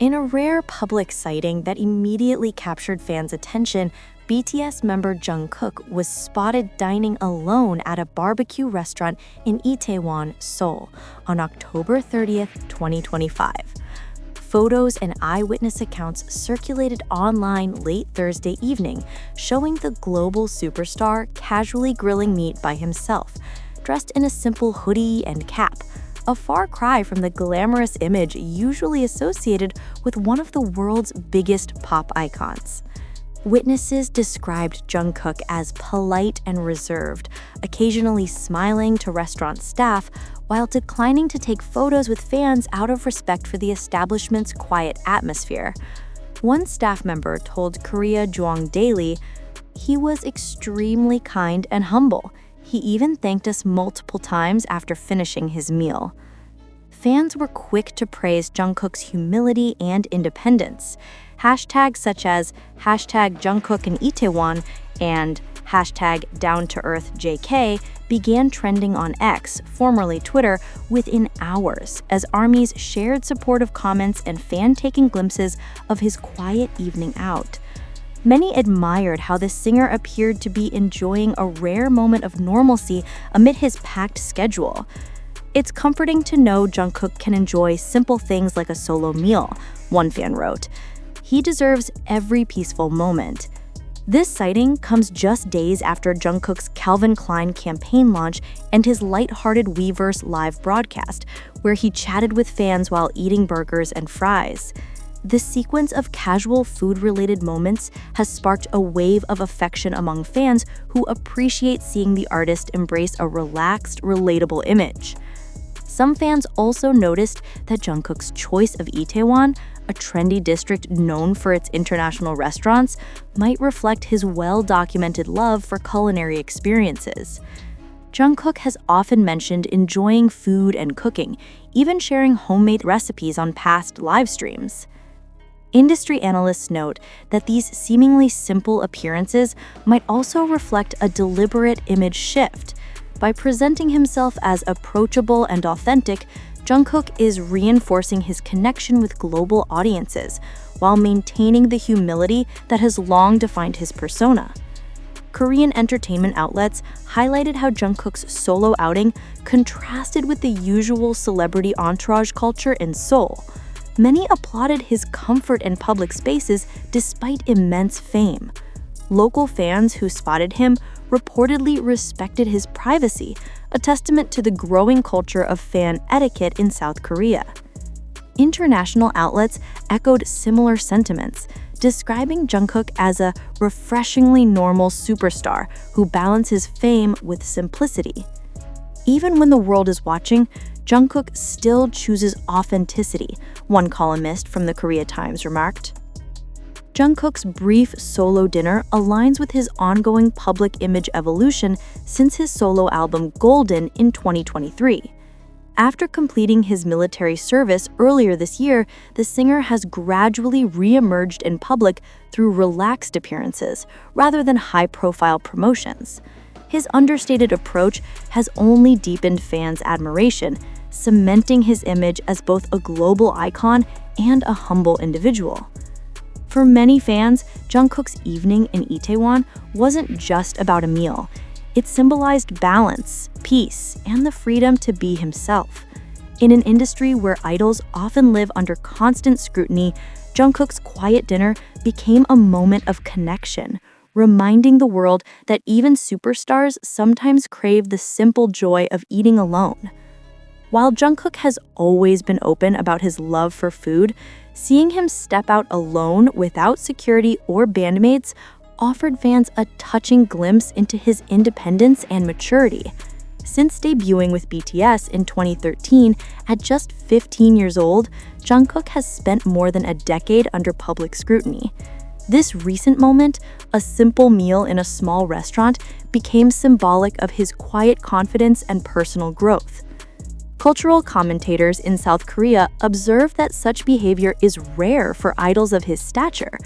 In a rare public sighting that immediately captured fans' attention, BTS member Jungkook was spotted dining alone at a barbecue restaurant in Itaewon, Seoul, on October 30th, 2025. Photos and eyewitness accounts circulated online late Thursday evening, showing the global superstar casually grilling meat by himself, dressed in a simple hoodie and cap, a far cry from the glamorous image usually associated with one of the world's biggest pop icons. Witnesses described Jungkook as polite and reserved, occasionally smiling to restaurant staff while declining to take photos with fans out of respect for the establishment's quiet atmosphere. One staff member told Korea Jwang Daily, "He was extremely kind and humble. He even thanked us multiple times after finishing his meal." Fans were quick to praise Jungkook's humility and independence. Hashtags such as #Jungkook in Itaewon and #DownToEarthJK began trending on X, formerly Twitter, within hours as armies shared supportive comments and fan-taking glimpses of his quiet evening out. Many admired how the singer appeared to be enjoying a rare moment of normalcy amid his packed schedule. "It's comforting to know Jungkook can enjoy simple things like a solo meal," one fan wrote. "He deserves every peaceful moment." This sighting comes just days after Jungkook's Calvin Klein campaign launch and his lighthearted Weverse live broadcast, where he chatted with fans while eating burgers and fries. This sequence of casual food-related moments has sparked a wave of affection among fans who appreciate seeing the artist embrace a relaxed, relatable image. Some fans also noticed that Jungkook's choice of Itaewon, a trendy district known for its international restaurants, might reflect his well-documented love for culinary experiences. Jungkook has often mentioned enjoying food and cooking, even sharing homemade recipes on past live streams. Industry analysts note that these seemingly simple appearances might also reflect a deliberate image shift. By presenting himself as approachable and authentic, Jungkook is reinforcing his connection with global audiences while maintaining the humility that has long defined his persona. Korean entertainment outlets highlighted how Jungkook's solo outing contrasted with the usual celebrity entourage culture in Seoul. Many applauded his comfort in public spaces despite immense fame. Local fans who spotted him reportedly respected his privacy, a testament to the growing culture of fan etiquette in South Korea. International outlets echoed similar sentiments, describing Jungkook as a refreshingly normal superstar who balances fame with simplicity. Even when the world is watching, Jungkook still chooses authenticity, one columnist from the Korea Times remarked. Jungkook's brief solo dinner aligns with his ongoing public image evolution since his solo album Golden in 2023. After completing his military service earlier this year, the singer has gradually re-emerged in public through relaxed appearances rather than high-profile promotions. His understated approach has only deepened fans' admiration, cementing his image as both a global icon and a humble individual. For many fans, Jungkook's evening in Itaewon wasn't just about a meal. It symbolized balance, peace, and the freedom to be himself. In an industry where idols often live under constant scrutiny, Jungkook's quiet dinner became a moment of connection, reminding the world that even superstars sometimes crave the simple joy of eating alone. While Jungkook has always been open about his love for food, seeing him step out alone without security or bandmates offered fans a touching glimpse into his independence and maturity. Since debuting with BTS in 2013, at just 15 years old, Jungkook has spent more than a decade under public scrutiny. This recent moment, a simple meal in a small restaurant, became symbolic of his quiet confidence and personal growth. Cultural commentators in South Korea observe that such behavior is rare for idols of his stature.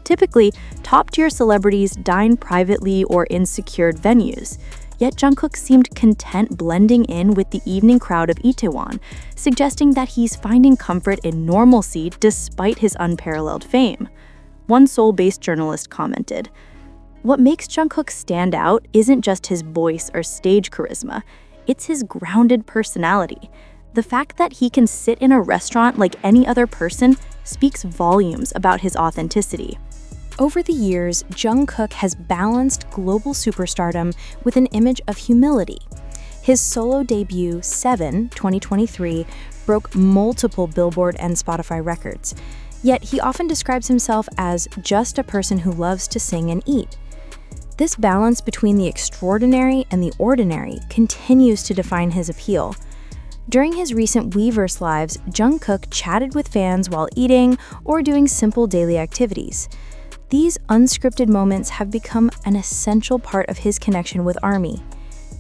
Typically, top-tier celebrities dine privately or in secured venues. Yet Jungkook seemed content blending in with the evening crowd of Itaewon, suggesting that he's finding comfort in normalcy despite his unparalleled fame. One Seoul-based journalist commented, "What makes Jungkook stand out isn't just his voice or stage charisma, it's his grounded personality. The fact that he can sit in a restaurant like any other person speaks volumes about his authenticity." Over the years, Jungkook has balanced global superstardom with an image of humility. His solo debut, 7, 2023, broke multiple Billboard and Spotify records. Yet he often describes himself as just a person who loves to sing and eat. This balance between the extraordinary and the ordinary continues to define his appeal. During his recent Weverse lives, Jungkook chatted with fans while eating or doing simple daily activities. These unscripted moments have become an essential part of his connection with ARMY.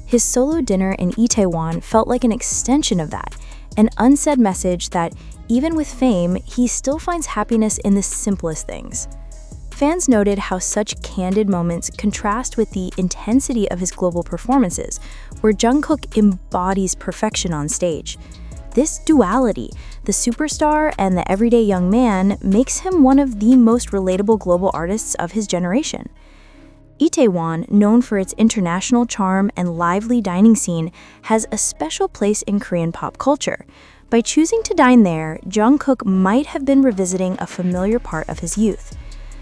His solo dinner in Itaewon felt like an extension of that, an unsaid message that, even with fame, he still finds happiness in the simplest things. Fans noted how such candid moments contrast with the intensity of his global performances, where Jungkook embodies perfection on stage. This duality, the superstar and the everyday young man, makes him one of the most relatable global artists of his generation. Itaewon, known for its international charm and lively dining scene, has a special place in Korean pop culture. By choosing to dine there, Jungkook might have been revisiting a familiar part of his youth.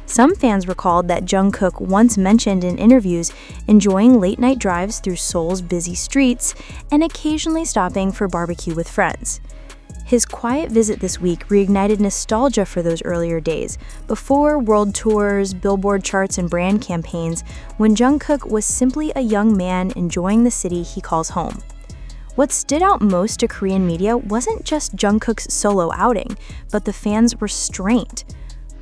Some fans recalled that Jungkook once mentioned in interviews enjoying late-night drives through Seoul's busy streets and occasionally stopping for barbecue with friends. His quiet visit this week reignited nostalgia for those earlier days, before world tours, Billboard charts, and brand campaigns, when Jungkook was simply a young man enjoying the city he calls home. What stood out most to Korean media wasn't just Jungkook's solo outing, but the fans' restraint.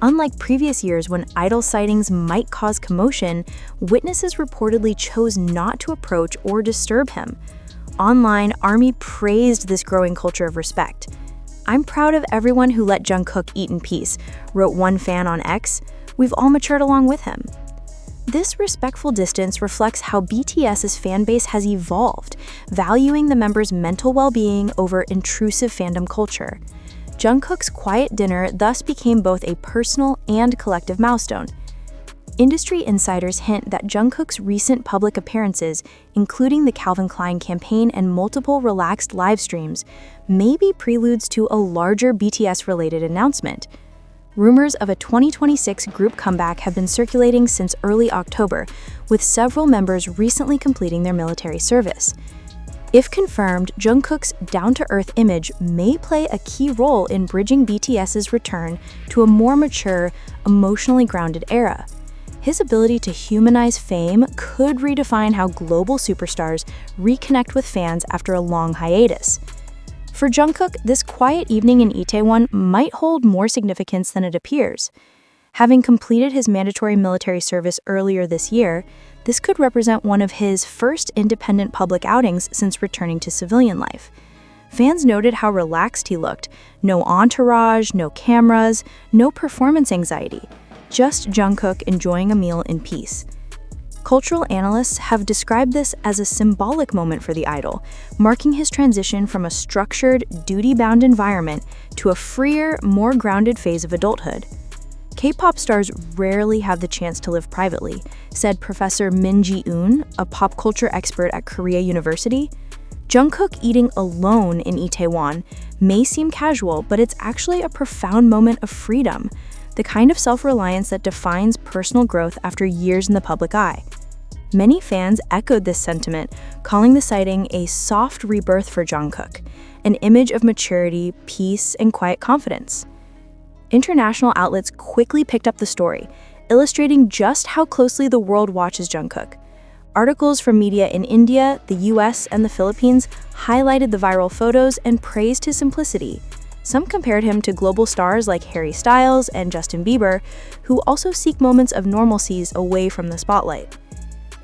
Unlike previous years when idol sightings might cause commotion, witnesses reportedly chose not to approach or disturb him. Online, ARMY praised this growing culture of respect. "I'm proud of everyone who let Jungkook eat in peace," wrote one fan on X. "We've all matured along with him." This respectful distance reflects how BTS's fanbase has evolved, valuing the members' mental well-being over intrusive fandom culture. Jungkook's quiet dinner thus became both a personal and collective milestone. Industry insiders hint that Jungkook's recent public appearances, including the Calvin Klein campaign and multiple relaxed live streams, may be preludes to a larger BTS-related announcement. Rumors of a 2026 group comeback have been circulating since early October, with several members recently completing their military service. If confirmed, Jungkook's down-to-earth image may play a key role in bridging BTS's return to a more mature, emotionally grounded era. His ability to humanize fame could redefine how global superstars reconnect with fans after a long hiatus. For Jungkook, this quiet evening in Itaewon might hold more significance than it appears. Having completed his mandatory military service earlier this year, this could represent one of his first independent public outings since returning to civilian life. Fans noted how relaxed he looked. No entourage, no cameras, no performance anxiety. Just Jungkook enjoying a meal in peace. Cultural analysts have described this as a symbolic moment for the idol, marking his transition from a structured, duty-bound environment to a freer, more grounded phase of adulthood. K-pop stars rarely have the chance to live privately, said Professor Min Ji-eun, a pop culture expert at Korea University. Jungkook eating alone in Itaewon may seem casual, but it's actually a profound moment of freedom, the kind of self-reliance that defines personal growth after years in the public eye. Many fans echoed this sentiment, calling the sighting a soft rebirth for Jungkook, an image of maturity, peace, and quiet confidence. International outlets quickly picked up the story, illustrating just how closely the world watches Jungkook. Articles from media in India, the US, and the Philippines highlighted the viral photos and praised his simplicity. Some compared him to global stars like Harry Styles and Justin Bieber, who also seek moments of normalcies away from the spotlight.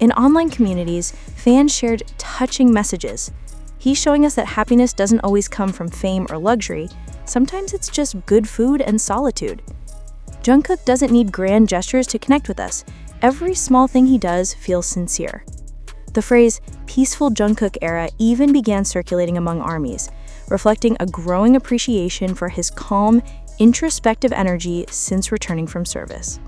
In online communities, fans shared touching messages. "He's showing us that happiness doesn't always come from fame or luxury. Sometimes it's just good food and solitude. Jungkook doesn't need grand gestures to connect with us. Every small thing he does feels sincere." The phrase peaceful Jungkook era even began circulating among armies, reflecting a growing appreciation for his calm, introspective energy since returning from service.